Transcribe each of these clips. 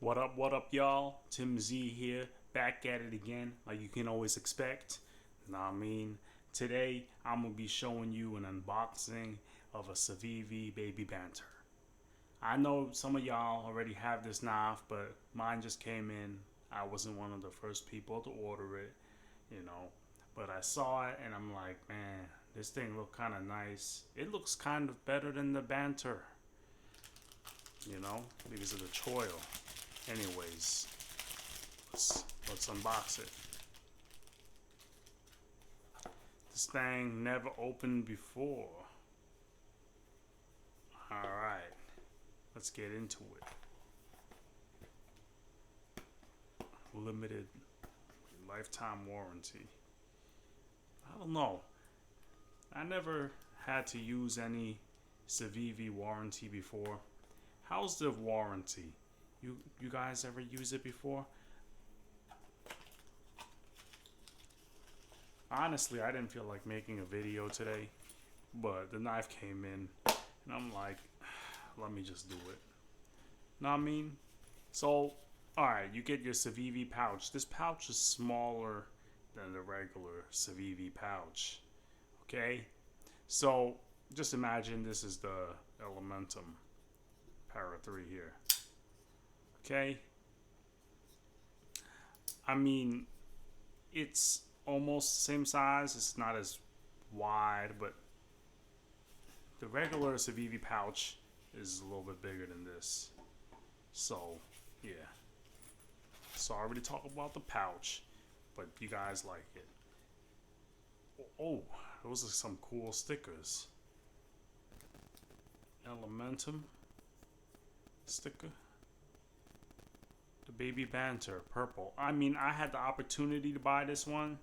What up, y'all? Tim Z here, back at it again, like you can always expect. Nah, I mean, today I'm gonna be showing you an unboxing of a Civivi Baby Banter. I know some of y'all already have this knife, but mine just came in. I wasn't one of the first people to order it, you know. But I saw it and I'm like, man, this thing looked kind of nice. It looks kind of better than the Banter, because of the choil. Anyways, let's unbox it. This thing never opened before. Alright, let's get into it. Limited lifetime warranty. I don't know. I never had to use any Civivi warranty before. How's the warranty? You guys ever use it before? Honestly, I didn't feel like making a video today, but the knife came in, and I'm like, let me just do it. Know what I mean? So, alright, you get your Civivi pouch. This pouch is smaller than the regular Civivi pouch. Okay? So, just imagine this is the Elementum Para 3 here. Okay? I mean, it's almost the same size. It's not as wide, but the regular Civivi pouch is a little bit bigger than this. So, yeah. Sorry to talk about the pouch, but you guys like it. Oh, those are some cool stickers. Elementum sticker. The Baby Banter, purple. I mean, I had the opportunity to buy this one,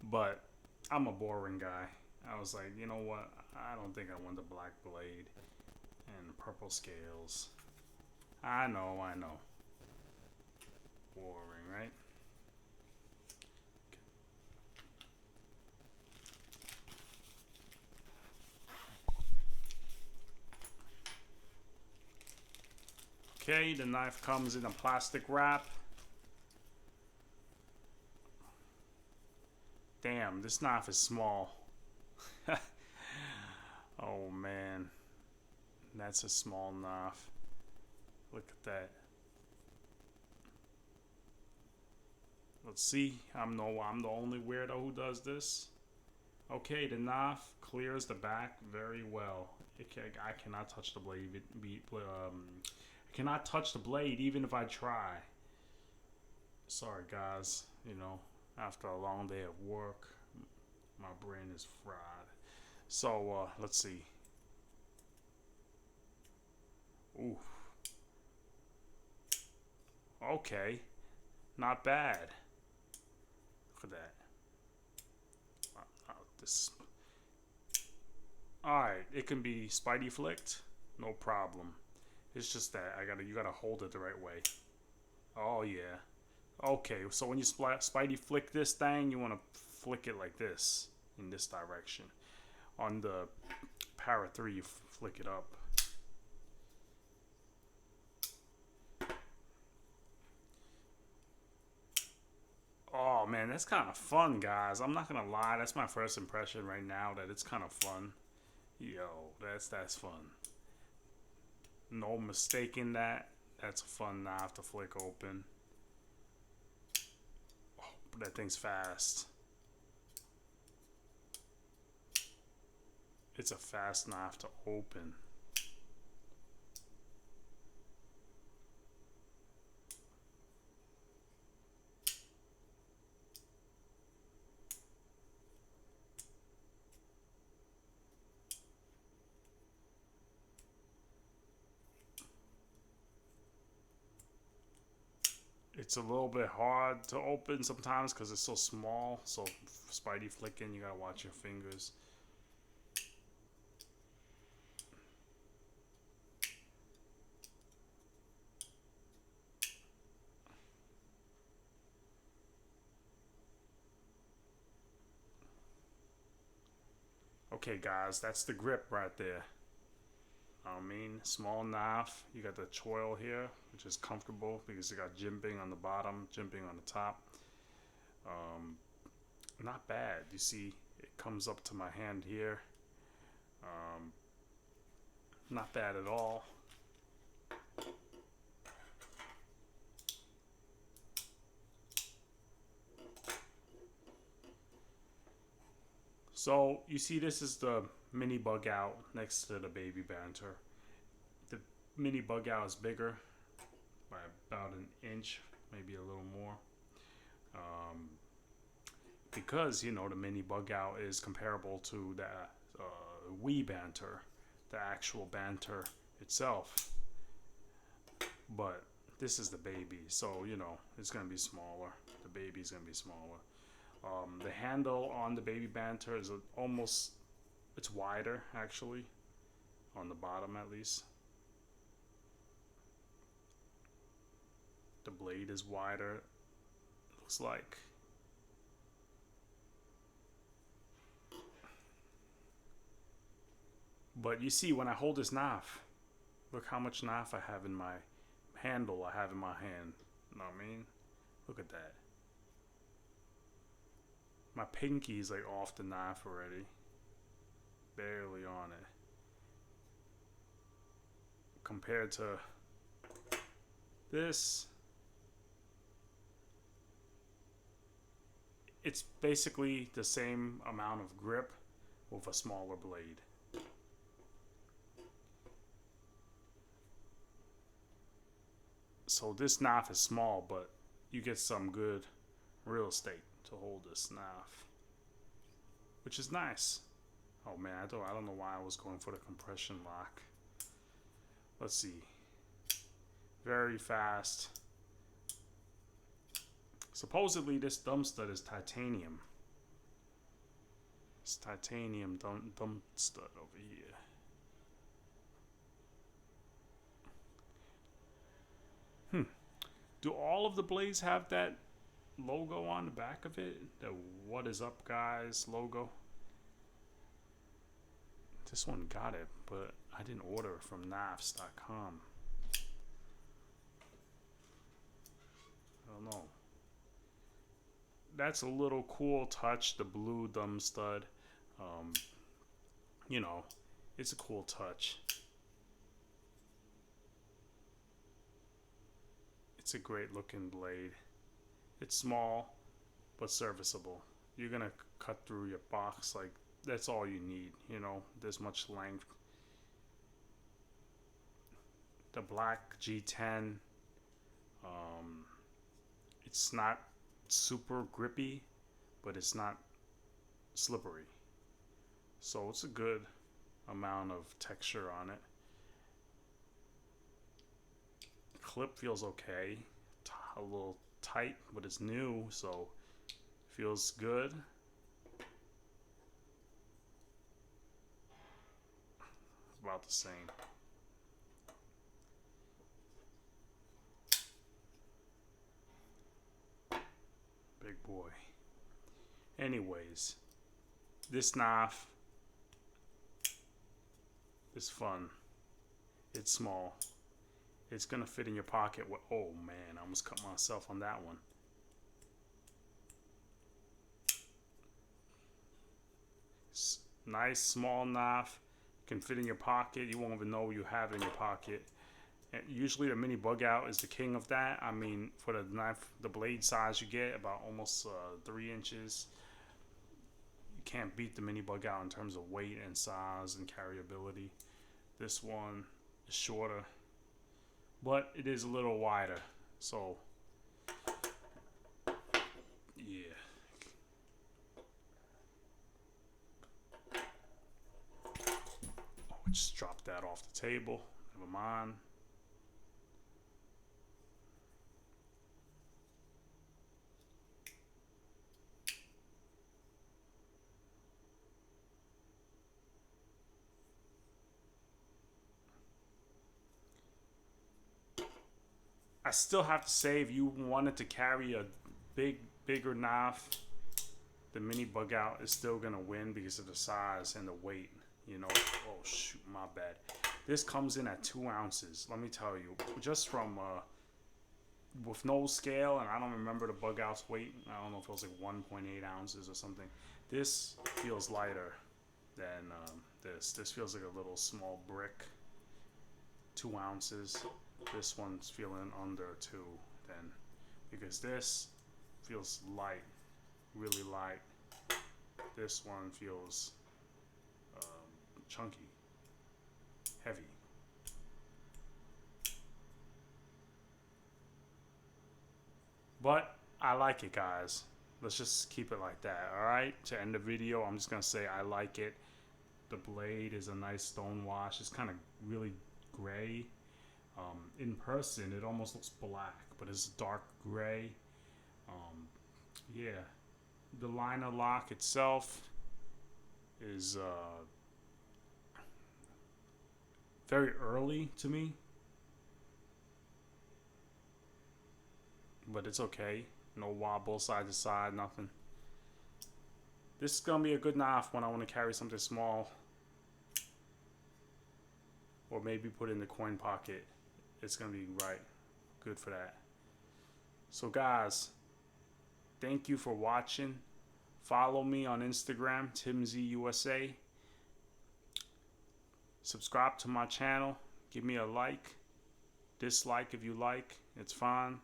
but I'm a boring guy. I was like, you know what? I don't think I want the black blade and purple scales. I know. Boring, right? Okay, the knife comes in a plastic wrap. Damn, this knife is small. Oh man, that's a small knife. Look at that. Let's see. I'm the only weirdo who does this. Okay, the knife clears the back very well. I cannot touch the blade. I cannot touch the blade even if I try. Sorry, guys. After a long day of work, my brain is fried. So let's see. Ooh. Okay. Not bad. Look at that. This. All right. It can be Spidey flicked. No problem. It's just that you gotta hold it the right way. Oh yeah. Okay. So when you Spidey flick this thing, you want to flick it like this in this direction. On the Para 3, you flick it up. Oh man, that's kind of fun, guys. I'm not gonna lie, that's my first impression right now. That it's kind of fun. Yo, that's fun. No mistaking that. That's a fun knife to flick open. Oh, that thing's fast. It's a fast knife to open. It's a little bit hard to open sometimes because it's so small. So Spidey flicking, you gotta watch your fingers. Okay, guys, that's the grip right there. I mean, small knife. You got the choil here, which is comfortable because you got jimping on the bottom, jimping on the top. Not bad. You see, it comes up to my hand here. Not bad at all. So you see, this is the mini Bugout next to the baby Banter. The mini Bugout is bigger by about an inch, maybe a little more. Because you know the mini Bugout is comparable to the wee Banter, the actual Banter itself. But this is the baby, so you know it's gonna be smaller. The baby's gonna be smaller. The handle on the baby Banter is almost, it's wider actually, on the bottom at least. The blade is wider, it looks like. But you see, when I hold this knife, look how much knife I have in my handle, I have in my hand. You know what I mean? Look at that. My pinky's like off the knife already. Barely on it. Compared to this, it's basically the same amount of grip with a smaller blade. So this knife is small, but you get some good real estate to hold this knife, which is nice. Oh man, I don't know why I was going for the compression lock. Let's see. Very fast. Supposedly this thumb stud is titanium. It's titanium thumb stud over here. Do all of the blades have that logo on the back of it? The "What is up, guys" logo? This one got it, but I didn't order it from knives.com. I don't know. That's a little cool touch, the blue thumb stud. You know, it's a cool touch. It's a great looking blade. It's small, but serviceable. You're gonna cut through your box, like that's all you need, you know, this much length. The black G10, it's not super grippy, but it's not slippery. So it's a good amount of texture on it. Clip feels okay, a little tight, but it's new, so feels good. About the same. Big boy. Anyways, this knife is fun. It's small. It's gonna fit in your pocket. Oh man, I almost cut myself on that one. Nice small knife. Can fit in your pocket. You won't even know you have it in your pocket. And usually the mini Bugout is the king of that. I mean, for the knife, the blade size you get, about almost 3 inches. You can't beat the mini Bugout in terms of weight and size and carryability. This one is shorter, but it is a little wider. So, yeah. Oh, I just dropped that off the table. Never mind. I still have to say, if you wanted to carry a bigger knife, the mini Bugout is still gonna win because of the size and the weight. You know, oh shoot, my bad. This comes in at 2 ounces. Let me tell you, just from with no scale, and I don't remember the Bugout's weight. I don't know if it was like 1.8 ounces or something. This feels lighter than this. This feels like a little small brick. 2 ounces. This one's feeling under 2 then, because this feels light, really light. This one feels chunky, heavy. But I like it, guys. Let's just keep it like that, alright? To end the video, I'm just going to say I like it. The blade is a nice stone wash. It's kind of really gray. In person, it almost looks black, but it's dark gray. Yeah. The liner lock itself is very early to me. But it's okay. No wobble side to side, nothing. This is going to be a good knife when I want to carry something small. Or maybe put in the coin pocket. It's going to be right. Good for that. So guys, thank you for watching. Follow me on Instagram, TimZUSA. Subscribe to my channel. Give me a like. Dislike if you like. It's fine.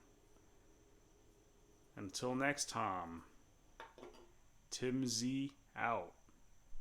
Until next time, Tim Z out.